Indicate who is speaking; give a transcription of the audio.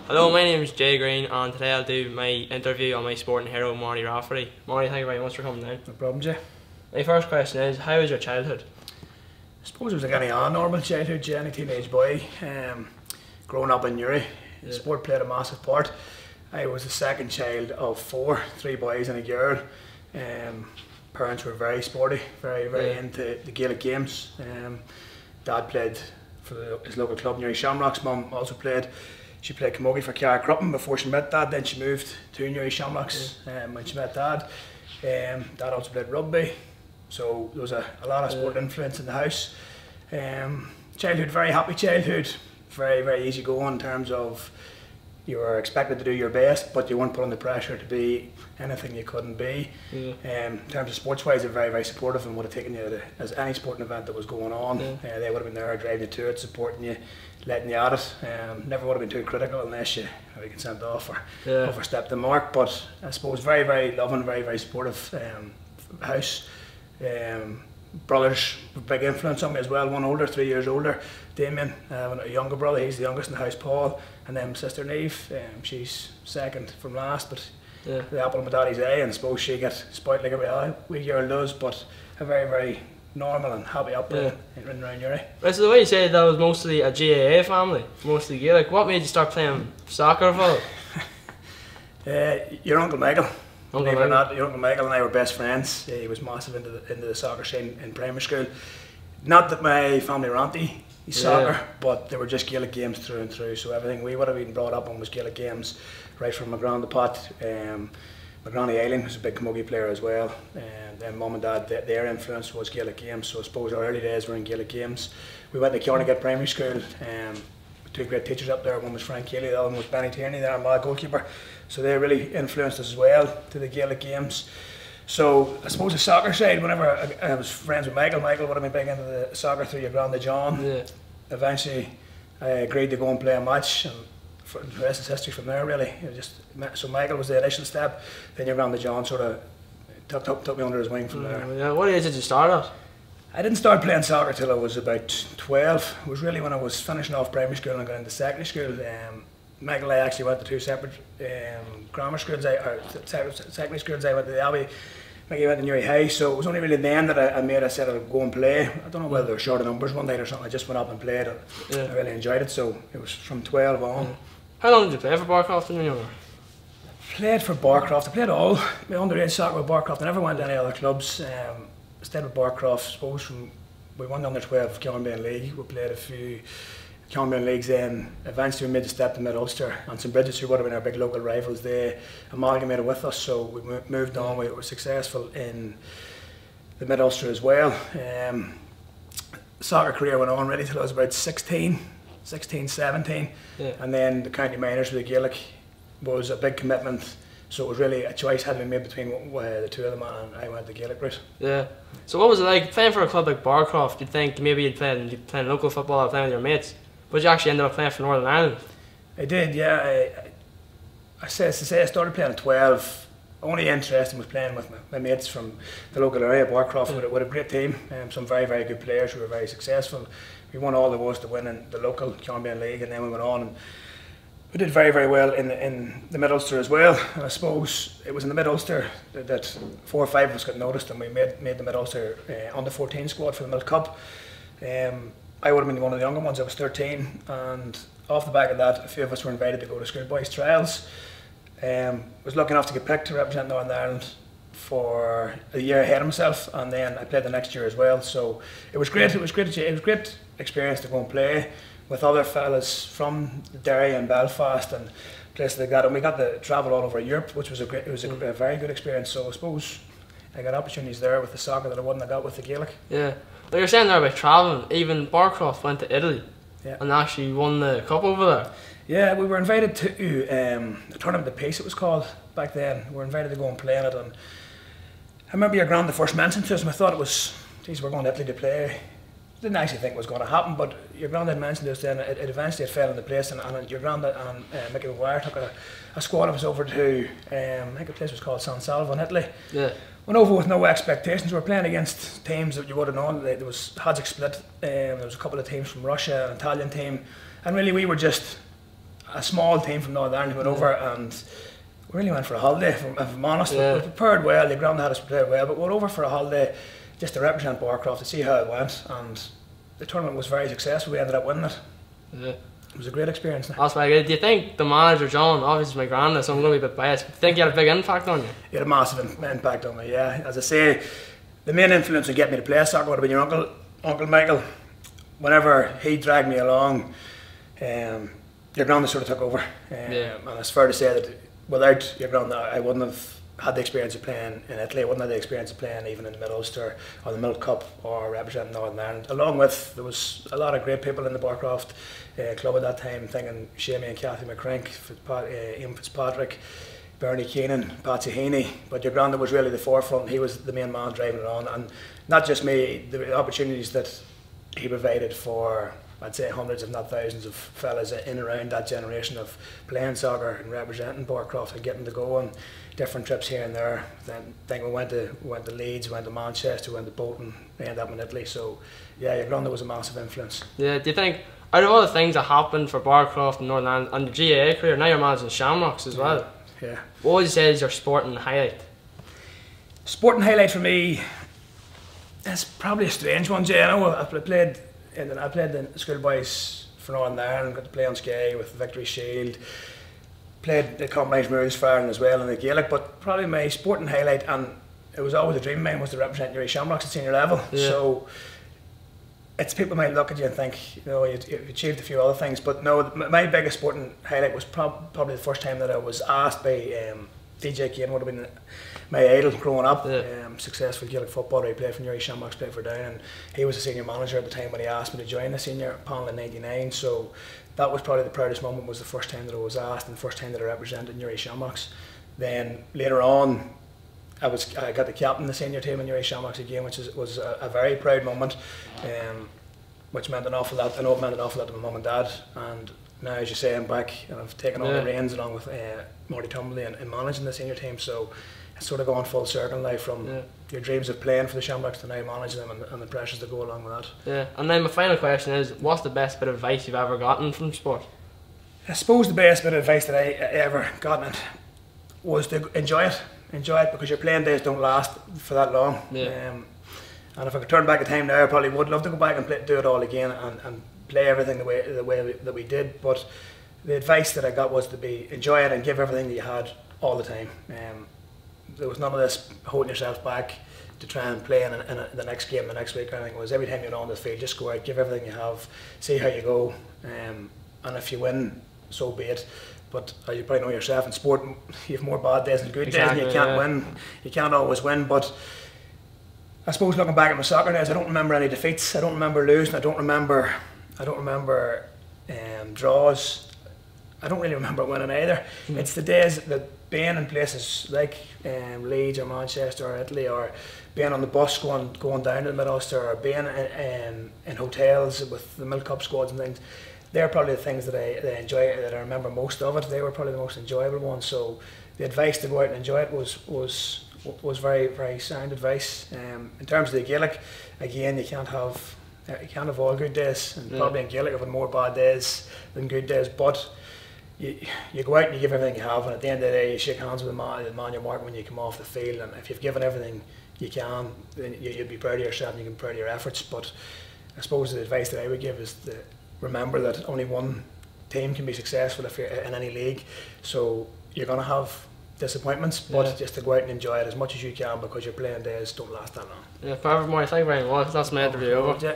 Speaker 1: Hello, my name is Jay Green, and today I'll do my interview on my sporting hero, Marty Rafferty. Marty, thank you very much for coming down.
Speaker 2: No problem, Jay.
Speaker 1: My first question is, how was your childhood?
Speaker 2: I suppose it was like any normal childhood, Jay, any teenage boy. Growing up in Newry, sport played a massive part. I was the second child of four, three boys and a girl. Parents were very sporty, very into the Gaelic games. Dad played for his local club, Newry Shamrocks. Mum also played. She played camogie for Carrick-Cruppen before she met Dad. Then she moved to Newry Shamrocks when she met Dad. Dad also played rugby, so there was a lot of sport influence in the house. Childhood, very happy childhood, very easy going in terms of you were expected to do your best, but you weren't put under pressure to be anything you couldn't be. In terms of sports-wise, they're very supportive and would have taken you to as any sporting event that was going on. They would have been there driving you to it, supporting you, letting you at it. Never would have been too critical unless you maybe get sent off or overstepped the mark. But I suppose very loving, very supportive house. Brothers, big influence on me as well. One older, 3 years older, Damien. A younger brother, he's the youngest in the house, Paul. And then my sister Neve, she's second from last, but the apple of my daddy's eye, and I suppose she gets spoilt like every wee girl does, but a very normal and happy upbringing in around Newry.
Speaker 1: Right, so the way you said that was mostly a GAA family, mostly Gaelic. What made you start playing soccer for?
Speaker 2: Your Uncle Michael.
Speaker 1: Uncle
Speaker 2: Believe it or not, your Uncle Michael and I were best friends. He was massive into the soccer scene in primary school. Not that my family were anti soccer, but they were just Gaelic games through and through. So everything we would have been brought up on was Gaelic games, right from my grand to pot. My granny Eileen was a big camogie player as well, and then mum and dad, their influence was Gaelic games. So I suppose our early days were in Gaelic games. We went to Kiornagate Primary School. Two great teachers up there. One was Frank Keeley, the other one was Benny Tierney, their mad goalkeeper. So they really influenced us as well to the Gaelic games. So I suppose the soccer side, whenever I was friends with Michael would have been big into the soccer through your granda John. Eventually I agreed to go and play a match, and the rest is history from there really. So Michael was the initial step, then your granda John sort of took me under his wing from there.
Speaker 1: Yeah. What age did you start at?
Speaker 2: I didn't start playing soccer till I was about 12. It was really when I was finishing off primary school and going into secondary school. Michael and I actually went to two separate grammar schools, secondary schools. I went to the Abbey, Mickey went to Newry High, so it was only really then that I said I'd go and play. I don't know whether there were short of numbers one night or something. I just went up and played, and I really enjoyed it, so it was from 12 on.
Speaker 1: How long did you play for Barcroft when you were younger?
Speaker 2: Played for Barcroft. I played all my underage soccer with Barcroft. I never went to any other clubs. Stayed with Barcroft, I suppose we won the under 12 Cairnbane League. We played a few Cairnbane Leagues, then eventually we made the step to Mid-Ulster, and St Bridget's, who would have been our big local rivals, they amalgamated with us, so we moved on. We were successful in the Mid-Ulster as well. Soccer career went on really till I was about 16, 17, and then the county minors with the Gaelic was a big commitment. So it was really a choice had to be made between the two of them, and I went the Gaelic route. Yeah.
Speaker 1: So what was it like playing for a club like Barcroft? You'd think maybe you'd playing local football or playing with your mates, but you actually ended up playing for Northern Ireland.
Speaker 2: I did, yeah. I started playing at 12. Only interesting was playing with my mates from the local area, Barcroft, with a great team. Some very good players who were very successful. We won all there was to win in the local Cairnbane League, and then we went on and we did very well in the Mid-Ulster as well, and I suppose it was in the Mid-Ulster that 4 or 5 of us got noticed, and we made the Mid-Ulster under 14 squad for the Milk Cup. I would have been one of the younger ones. I was 13, and off the back of that, a few of us were invited to go to schoolboys trials. Was lucky enough to get picked to represent Northern Ireland for a year ahead of myself, and then I played the next year as well. So it was great. It was great experience to go and play with other fellas from Derry and Belfast and places like that, and we got to travel all over Europe, which was a very good experience. So I suppose I got opportunities there with the soccer that I wouldn't have got with the Gaelic.
Speaker 1: Yeah, well, you're saying there about travelling. Even Barcroft went to Italy and actually won the cup over there. Yeah, we were invited to the Tournament of Peace, it was called back then. We were invited to go and play in it, and I remember your grand the first mention to us, and I thought it was, geez, we're going to Italy to play. Didn't actually think it was going to happen, but your granddad mentioned this then, it eventually fell into place, and your granddad and Mickey McGuire took a squad of us over to, I think the place was called San Salvo in Italy. Yeah. Went over with no expectations. We were playing against teams that you would have known. There was Hadzik split, there was a couple of teams from Russia, an Italian team, and really we were just
Speaker 2: a small team from Northern Ireland who went over, and we really went for a holiday, if I'm honest. We prepared well, the ground had us prepared well, but we went over for a holiday just to represent Barcroft, to see how it went, and the tournament was very successful. We ended up winning it. Yeah. It was a great experience.
Speaker 1: That's very good. Do you think the manager, John, obviously my granddad, so I'm going to be a bit biased, but do you think he had a big impact on you?
Speaker 2: He had a massive impact on me, yeah. As I say, the main influence in getting me to play soccer would have been your Uncle Michael. Whenever he dragged me along, your granddad sort of took over. And it's fair to say that without your granddad, I wouldn't have had the experience of playing in Italy. I wouldn't have the experience of playing even in the Mid-Ulster or the Milk Cup or representing Northern Ireland. Along with, there was a lot of great people in the Barcroft club at that time, thinking Shamie and Kathy McCrink, Ian Fitzpatrick, Bernie Keenan, Patsy Heaney. But your granddad was really the forefront. He was the main man driving it on, and not just me, the opportunities that he provided for, I'd say, hundreds if not thousands of fellas in and around that generation of playing soccer and representing Barcroft and getting to go on different trips here and there. Then we went to Leeds, went to Manchester, went to Bolton, we ended up in Italy. So yeah, your granddad was a massive influence.
Speaker 1: Yeah, do you think, out of all the things that happened for Barcroft and Northern Ireland and your GAA career, now you're managing Shamrocks as well, what would you say is your sporting highlight?
Speaker 2: Sporting highlight for me, it's probably a strange one, Jay. I know I played the schoolboys for Northern Ireland, got to play on Skye with Victory Shield, played the combined Murray's Farring as well in the Gaelic, but probably my sporting highlight, and it was always a dream of mine, was to represent Newry Shamrocks at senior level. So it's, people might look at you and think, you know, you've achieved a few other things, but no, my biggest sporting highlight was probably the first time that I was asked by DJ Kane, would have been my idol growing up, successful Gaelic footballer. He played for Newry Shamrocks, played for Down, and he was a senior manager at the time when he asked me to join the senior panel in '99. So that was probably the proudest moment, was the first time that I was asked and the first time that I represented Newry Shamrocks. Then later on, I got the captain of the senior team in Newry Shamrocks again, which was a very proud moment, which meant an awful lot. I know it meant an awful lot to my mum and dad, and now, as you say, I'm back and I've taken on the reins along with Marty Tumbley and managing the senior team. So it's sort of gone full circle now, from your dreams of playing for the Shamrocks to now managing them, and the pressures that go along with that. Yeah,
Speaker 1: and then my final question is, what's the best bit of advice you've ever gotten from sport?
Speaker 2: I suppose the best bit of advice that I ever gotten was to enjoy it. Enjoy it, because your playing days don't last for that long. And if I could turn back the time now, I probably would love to go back and do it all again and play everything the way that we did. But the advice that I got was to enjoy it and give everything that you had all the time. There was none of this holding yourself back to try and play in the next game the next week. I think it was every time you're on the field, just go out, give everything you have, see how you go, and if you win, so be it. But as you probably know yourself, in sport you have more bad days than good days, and you can't win. You can't always win. But I suppose, looking back at my soccer days, I don't remember any defeats. I don't remember losing. I don't remember draws. I don't really remember winning either. It's the days that being in places like Leeds or Manchester or Italy, or being on the bus going down to the Mid-Ulster, or being in hotels with the Milk Cup squads and things. They're probably the things that I enjoy, that I remember most of it. They were probably the most enjoyable ones. So the advice to go out and enjoy it was very, very sound advice. In terms of the Gaelic, again, you can't have all good days, and probably in Gaelic I've had more bad days than good days. But you go out and you give everything you have, and at the end of the day, you shake hands with the man you're marking when you come off the field. And if you've given everything you can, then you'll be proud of yourself and you can be proud of your efforts. But I suppose the advice that I would give is to remember that only one team can be successful if you're in any league. So you're going to have disappointments, but just to go out and enjoy it as much as you can, because your playing days don't last that long.
Speaker 1: Yeah, perfect, Marty. Thank you very much. That's my interview over.